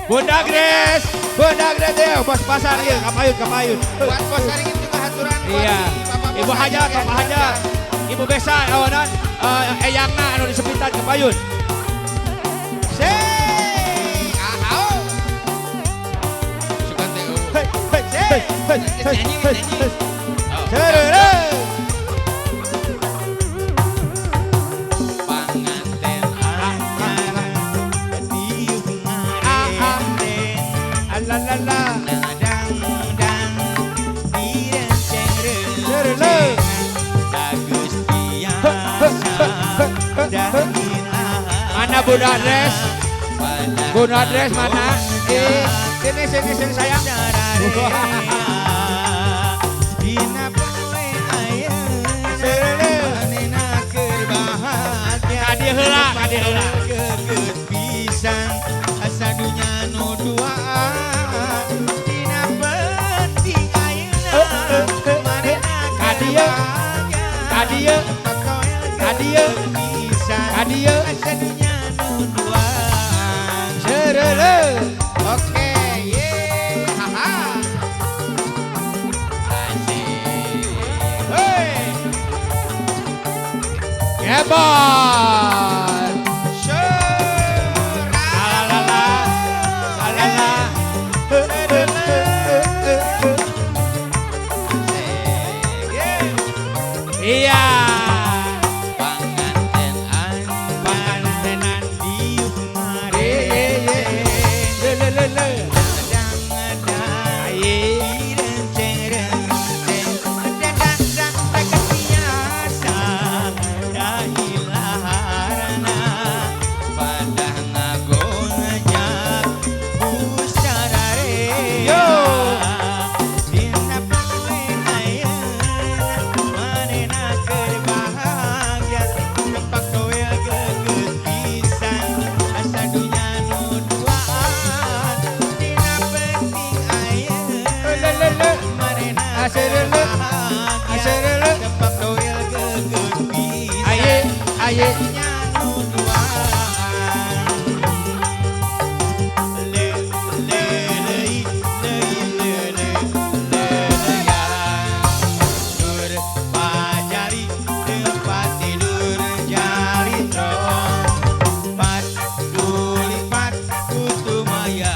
Bunda Grace ya, bos pasar ya, kapayun. Buat bos Saringin juga haturan. Iya. Ibu Hajat, Bapak Hajat. Ibu Besa, awanan, Eyangna anu disepitan kapayun. Suka teu. Panganten anyar diuk ngarenden Alalala. nadang-dang direnceng-renceng bagus biasa daging Mana Bunda Grace? Bunda Grace mana? Sini sayang. Dina poe ayeuna manehna keur bahagia Kadi heula. Geget pisan asa dunya nu duaan dina penting ayeuna manehna keur bahagia Kadieu. pisan Kadieu. asa dunya nu duaan Serele. oke ye haha Hebat. Alalala. Iya. Pangantenan diuk ngarenden nadang-nadang direnceng-renceng dadang-dang bagus biasa da ilaharana padah ngagonnya busarare Yo. dina poe ayeuna manehna keur bahagia tempat toel geget pisan asa dunya nu duaan dina penting ayeuna manehna keur bahagia tempat toel geget pisan Aye. dunya nu duaan le dur pajari tempat tidur jari trong pat dulipat kutu maya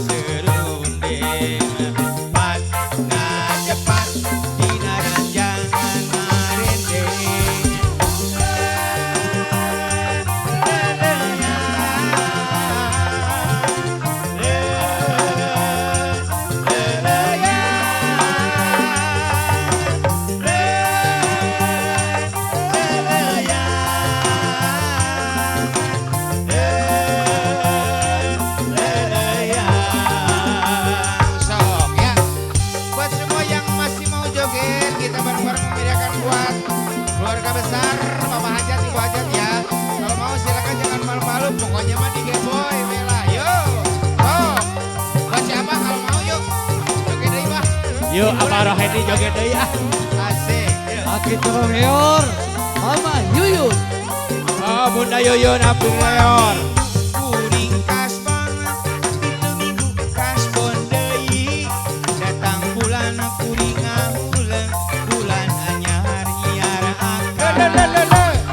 serundeng pat ngajepat dina ranjangan ngarendeng Sok ya. Buat semua yang masih mau joget, kita bareng-bareng menyediakan buat keluarga besar, Mama Hajat, Ibu Hajat ya. Kalau mau silakan jangan malu-malu, pokoknya mah di Game Boy, Mela. Yuk, buat siapa kalau mau yuk. Joget deh, Bah. Yuk, Abah Rohedi joget deui ah. Asik. Yuk. Aki Tromeor, Mama Yuyun. Oh, Bunda Yuyun Abdul Leor. Kuring kasbon, itu minggu kasbon deui. Datang bulan kuring ngahuleung, bulan anyar nyiar akal.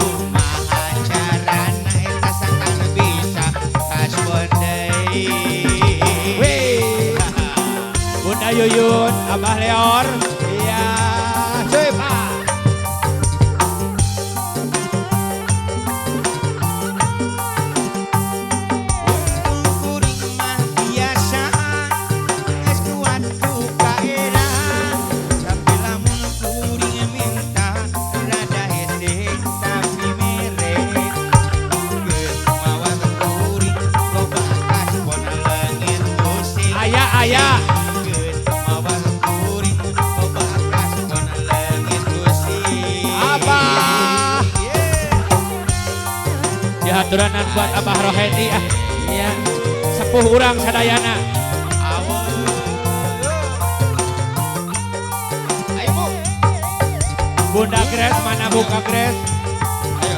Kumaha carana eta sangkan bisa kasbon deui. Wih. Bunda Yuyun, Abah Leor. Iya, cuy Pak. Kuring mah biasa, geus kuat ku kaedah. Tapi lamun kuring minta, rada hese tapi mere. Geus mawas kuring, loba kasbon leungit pusing. Aya. Geus mawas kuring, loba kasbon leungit pusing. Abah. Yeah. Dihaturanan buat Abah Rohedi ah. Iya. Sepuh urang sadayana. Ayo Bu. Bunda Grace mana buka Grace? Ayo.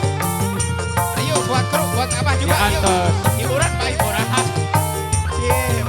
Ayo buat kru, buat Abah juga. Ayo. Diantos. Hiburan, Pak, hiburan. Yeah.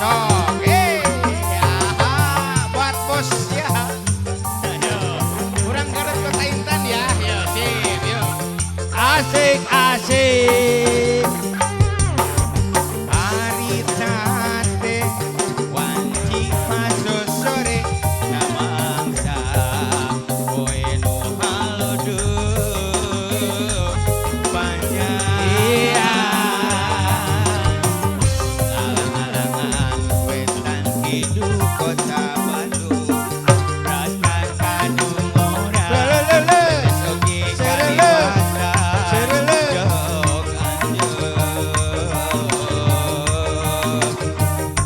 Sok, ya, buat bos ya. Ayo. Kurang Garut Kota Intan ya. Yo, sip, yuk. Asik, asik. Hari tate wanci paso sore namangsa poeno halodo panjang Iya. alang-alangan wetan hidup kota Bandung rasa kadung ora Lelelele. sogi Serele. kalibata Serele. jog anjeun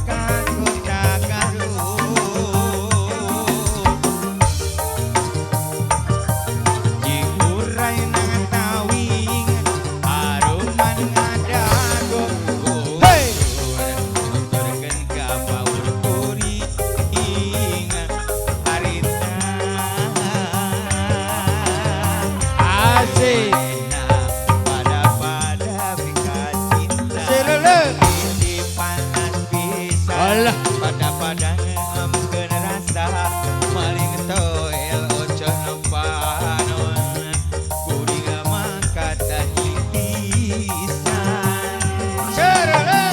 kakota Garut jikurai nang tawing aruman ngadago Hey. nuturkeun ka paur kuring harita Asik. pada cinta Serele. isi panas bisa Alah. pada ngeemkeun rasa maling toel ocon panon kuring mah kata pisan Serele.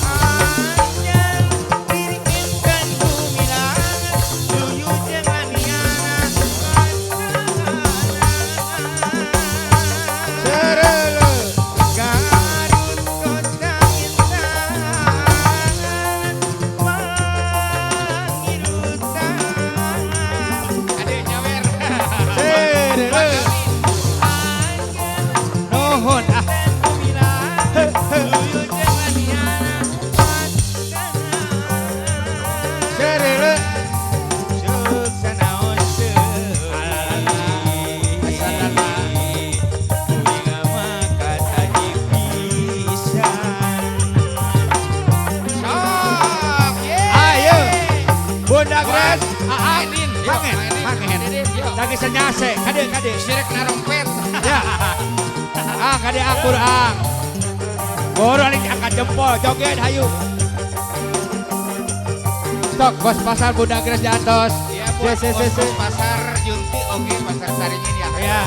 anjang diringkeun kumilang luyu jeung laniana Serele. Garut Kota Intan Mangirutan Adek nyawer Serele. Nuhun ah. Serele. Ayo. Bunda Grace. Mainin, yuk, Mangen. mainin. Yuk. Lagi senyase. Kade. Sirek narompet. Ya. Kade akur ang. Baru alik angkat jempol. Joget hayu. Tok bos pasar Bunda Grace Jantos. Iya, buat Se. bos pasar Junti, oke, pasar Saringin ya. Ya.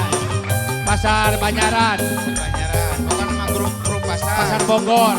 Pasar Banyaran. Banyaran. Bukan mah grup pasar. Pasar Bogor.